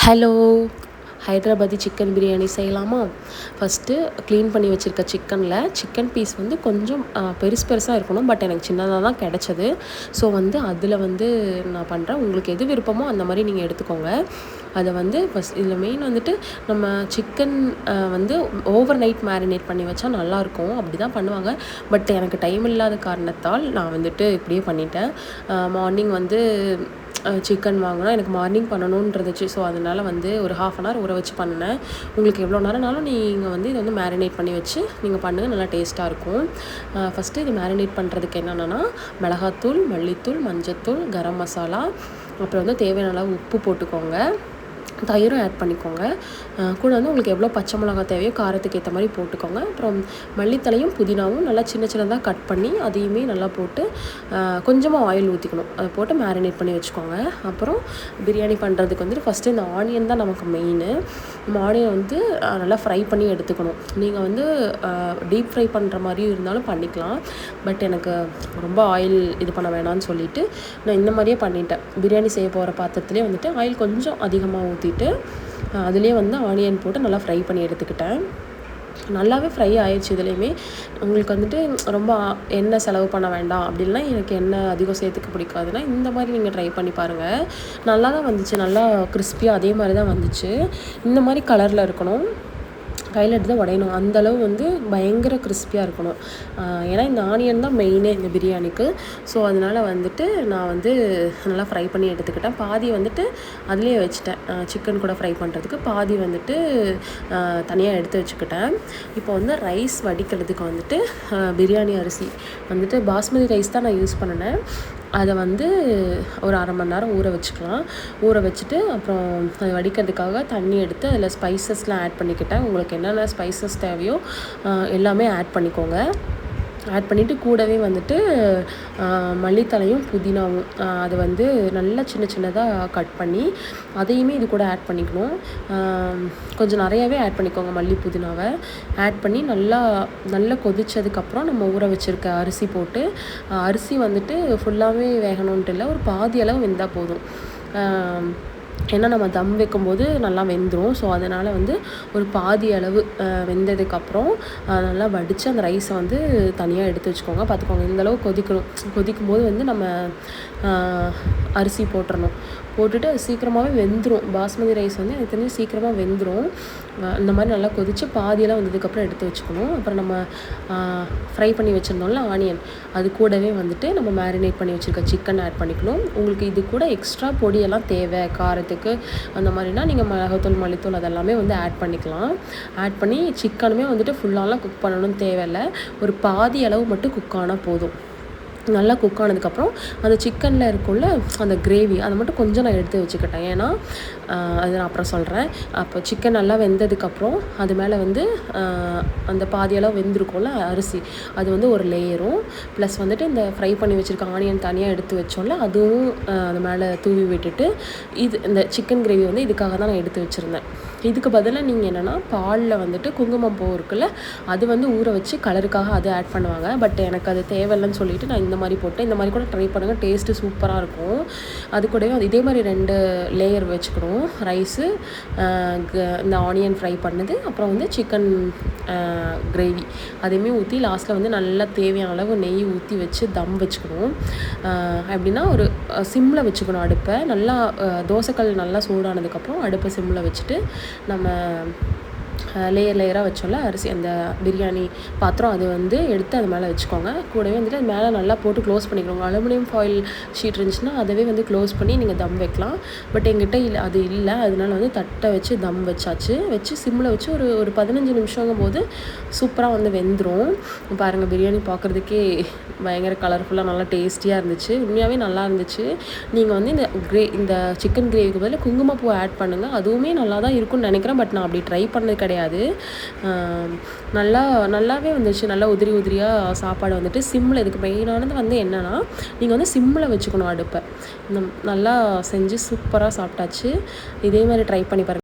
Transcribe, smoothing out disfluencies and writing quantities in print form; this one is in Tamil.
ஹலோ, ஹைதராபாதி சிக்கன் பிரியாணி செய்யலாமா? ஃபஸ்ட்டு க்ளீன் பண்ணி வச்சுருக்க சிக்கன் பீஸ் வந்து கொஞ்சம் பெருசு பெருசாக இருக்கணும். பட் எனக்கு சின்னதாக தான் கிடச்சது. ஸோ அதில் நான் பண்ணுறேன். உங்களுக்கு எது விருப்பமோ அந்த மாதிரி நீங்கள் எடுத்துக்கோங்க. அதை இதில் மெயின் நம்ம சிக்கன் ஓவர் நைட் மேரினேட் பண்ணி வச்சா நல்லாயிருக்கும். அப்படி தான் பண்ணுவாங்க. பட் எனக்கு டைம் இல்லாத காரணத்தால் நான் இப்படியே பண்ணிட்டேன். மார்னிங் சிக்கன் வாங்கினா எனக்கு மார்னிங் பண்ணணும்னு இருந்துச்சு. ஸோ அதனால் ஒரு 1/2 அன் ஹவர் ஊற வச்சு பண்ணினேன். உங்களுக்கு எவ்வளோ நேரம்னாலும் நீங்கள் இதை மேரினேட் பண்ணி வச்சு நீங்கள் பண்ணுங்கள். நல்லா டேஸ்ட்டாக இருக்கும். ஃபஸ்ட்டு இது மேரினேட் பண்ணுறதுக்கு என்னென்னா மிளகாத்தூள், மல்லித்தூள், மஞ்சத்தூள், கரம் மசாலா, அப்புறம் தேவையான அளவு உப்பு போட்டுக்கோங்க. தயிரும் ஆட் பண்ணிக்கோங்க. கூட உங்களுக்கு எவ்வளோ பச்சை மிளகா தேவையோ காரத்துக்கு ஏற்ற மாதிரி போட்டுக்கோங்க. அப்புறம் மல்லித்தலையும் புதினாவும் நல்லா சின்ன சின்னதாக கட் பண்ணி அதையுமே நல்லா போட்டு கொஞ்சமாக ஆயில் ஊற்றிக்கணும். அதை போட்டு மேரினேட் பண்ணி வச்சுக்கோங்க. அப்புறம் பிரியாணி பண்ணுறதுக்கு ஃபஸ்ட்டு இந்த ஆனியன் தான் நமக்கு மெயின். நம்ம ஆனியன் நல்லா ஃப்ரை பண்ணி எடுத்துக்கணும். நீங்கள் டீப் ஃப்ரை பண்ணுற மாதிரியும் இருந்தாலும் பண்ணிக்கலாம். பட் எனக்கு ரொம்ப ஆயில் இது பண்ண வேணாம்னு சொல்லிவிட்டு நான் இந்த மாதிரியே பண்ணிட்டேன். பிரியாணி செய்ய போகிற பாத்திரத்துலேயே ஆயில் கொஞ்சம் அதிகமாக ஊற்றிட்டு அதுலேயே ஆனியன் போட்டு நல்லா ஃப்ரை பண்ணி எடுத்துக்கிட்டேன். நல்லாவே ஃப்ரை ஆயிடுச்சு. இதுலேயுமே உங்களுக்கு ரொம்ப எண்ணெய் செலவு பண்ண வேண்டாம் அப்படின்னா, எனக்கு எண்ணெய் அதிகம் சேர்த்துக்க பிடிக்காதுன்னா இந்த மாதிரி நீங்கள் ட்ரை பண்ணி பாருங்கள். நல்லா தான் வந்துச்சு. நல்லா கிறிஸ்பியாக அதே மாதிரி தான் வந்துச்சு. இந்த மாதிரி கலரில் இருக்கணும். கையில் எடுத்து தான் உடையணும். அந்தளவு பயங்கர கிறிஸ்பியாக இருக்கணும். ஏன்னா இந்த ஆனியன் தான் மெயினே இந்த பிரியாணிக்கு. ஸோ அதனால் நான் நல்லா ஃப்ரை பண்ணி எடுத்துக்கிட்டேன். பாதி அதிலே வச்சுட்டேன். சிக்கன் கூட ஃப்ரை பண்ணுறதுக்கு பாதி தனியாக எடுத்து வச்சுக்கிட்டேன். இப்போ ரைஸ் வடிக்கிறதுக்கு பிரியாணி அரிசி பாஸ்மதி ரைஸ் தான் நான் யூஸ் பண்ணினேன். அதை ஒரு 1/2 மணி நேரம் ஊற வச்சுக்கலாம். ஊற வச்சுட்டு அப்புறம் அதை வடிக்கிறதுக்காக தண்ணி எடுத்து அதில் ஸ்பைசஸ்லாம் ஆட் பண்ணிக்கிட்டேன். உங்களுக்கு என்னென்ன ஸ்பைசஸ் தேவையோ எல்லாமே ஆட் பண்ணிக்கோங்க. ஆட் பண்ணிவிட்டு கூடவே மல்லித்தலையும் புதினாவும் அதை நல்லா சின்ன சின்னதாக கட் பண்ணி அதையுமே இது கூட ஆட் பண்ணிக்கணும். கொஞ்சம் நிறையாவே ஆட் பண்ணிக்கோங்க. மல்லி புதினாவை ஆட் பண்ணி நல்லா நல்லா கொதித்ததுக்கப்புறம் நம்ம ஊற வச்சுருக்க அரிசி போட்டு அரிசி ஃபுல்லாகவே வேகணுன்ட்டு இல்லை, ஒரு பாதி அளவு வெந்தால் போதும். ஏன்னா நம்ம தம் வைக்கும்போது நல்லா வெந்துடும். ஸோ அதனால் ஒரு பாதி அளவு வெந்ததுக்கப்புறம் நல்லா வடித்து அந்த ரைஸை தனியாக எடுத்து வச்சுக்கோங்க. பார்த்துக்கோங்க, இந்தளவு கொதிக்கும்போது நம்ம அரிசி போட்டுறணும். போட்டுட்டு அது சீக்கிரமாகவே வெந்துடும். பாஸ்மதி ரைஸ் எனக்கு தெரிஞ்சு சீக்கிரமாக வெந்துடும். இந்த மாதிரி நல்லா கொதித்து பாதியெல்லாம் வந்ததுக்கப்புறம் எடுத்து வச்சுக்கணும். அப்புறம் நம்ம ஃப்ரை பண்ணி வச்சுருந்தோம்ல ஆனியன், அது கூடவே நம்ம மேரினேட் பண்ணி வச்சுருக்க சிக்கன் ஆட் பண்ணிக்கணும். உங்களுக்கு இது கூட எக்ஸ்ட்ரா பொடியெல்லாம் தேவை காரத்துக்கு அந்த மாதிரினா நீங்கள் மிளகாத்தூள், மல்லித்தூள் அதெல்லாமே ஆட் பண்ணிக்கலாம். ஆட் பண்ணி சிக்கனுமே ஃபுல்லாலாம் குக் பண்ணணும்னு தேவையில்லை. ஒரு பாதி அளவு மட்டும் குக் ஆனால் போதும். நல்லா குக் ஆனதுக்கப்புறம் அந்த சிக்கனில் இருக்குள்ள அந்த கிரேவி அதை மட்டும் கொஞ்சம் நான் எடுத்து வச்சுக்கிட்டேன். ஏன்னா அது நான் அப்புறம் சொல்கிறேன். அப்போ சிக்கன் நல்லா வெந்ததுக்கப்புறம் அது மேலே அந்த பாதியெல்லாம் வெந்திருக்கும்ல அரிசி, அது ஒரு லேயரும் ப்ளஸ் இந்த ஃப்ரை பண்ணி வச்சுருக்க ஆனியன் தனியாக எடுத்து வச்சோம்ல அதுவும் அது மேலே தூவி விட்டுட்டு இந்த சிக்கன் கிரேவி இதுக்காக தான் நான் எடுத்து வச்சுருந்தேன். இதுக்கு பதிலாக நீங்கள் என்னென்னா பாலில் குங்குமம் பூ இருக்குல்ல, அது ஊற வச்சு கலருக்காக அது ஆட் பண்ணுவாங்க. பட் எனக்கு அது தேவையில்லைன்னு சொல்லிவிட்டு நான் இந்த மாதிரி போட்டு இந்த மாதிரி கூட ட்ரை பண்ணுங்கள். டேஸ்ட்டு சூப்பராக இருக்கும். அது கூடவே இதே மாதிரி 2 லேயர் வச்சுக்கணும். ரைஸு, இந்த ஆனியன் ஃப்ரை பண்ணது, அப்புறம் சிக்கன் கிரேவி அதையுமே ஊற்றி லாஸ்ட்டில் நல்லா தேவையான அளவு நெய் ஊற்றி வச்சு தம் வச்சுக்கணும். எப்படின்னா ஒரு சிம்மில் வச்சுக்கணும் அடுப்பை. நல்லா தோசைக்கல் நல்லா சூடானதுக்கப்புறம் அடுப்பை சிம்மில் வச்சுட்டு நம்ம லேயராக வச்சோம்ல அரிசி, அந்த பிரியாணி பாத்திரம் அது எடுத்து அது மேலே வச்சுக்கோங்க. கூடவே அது மேலே நல்லா போட்டு க்ளோஸ் பண்ணிக்கோங்க. அலுமினியம் ஃபாயில் ஷீட் இருந்துச்சுன்னா அதவே க்ளோஸ் பண்ணி நீங்கள் தம் வைக்கலாம். பட் எங்கிட்ட அது இல்லை, அதனால தட்டை வச்சு தம் வச்சாச்சு. வச்சு சிம்மில் வச்சு ஒரு 15 நிமிஷங்கும் போது சூப்பராக வெந்துடும். பாருங்கள், பிரியாணி பார்க்குறதுக்கே பயங்கர கலர்ஃபுல்லாக நல்லா டேஸ்டியாக இருந்துச்சு. உண்மையாகவே நல்லா இருந்துச்சு. நீங்கள் இந்த சிக்கன் கிரேவிக்கு பதில் குங்குமப்பூ ஆட் பண்ணுங்கள். அதுவுமே நல்லா தான் இருக்கும்னு நினைக்கிறேன். பட் நான் அப்படி ட்ரை பண்ணது கிடையாது. நல்லாவே வந்துச்சு. நல்லா உதிரியாக சாப்பாடு சிம்மில். இதுக்கு மெயினானது என்னென்னா நீங்கள் சிம்மில் வச்சுக்கணும் அடுப்பை. நல்லா செஞ்சு சூப்பராக சாப்பிட்டாச்சு. இதே மாதிரி ட்ரை பண்ணி பாருங்கள்.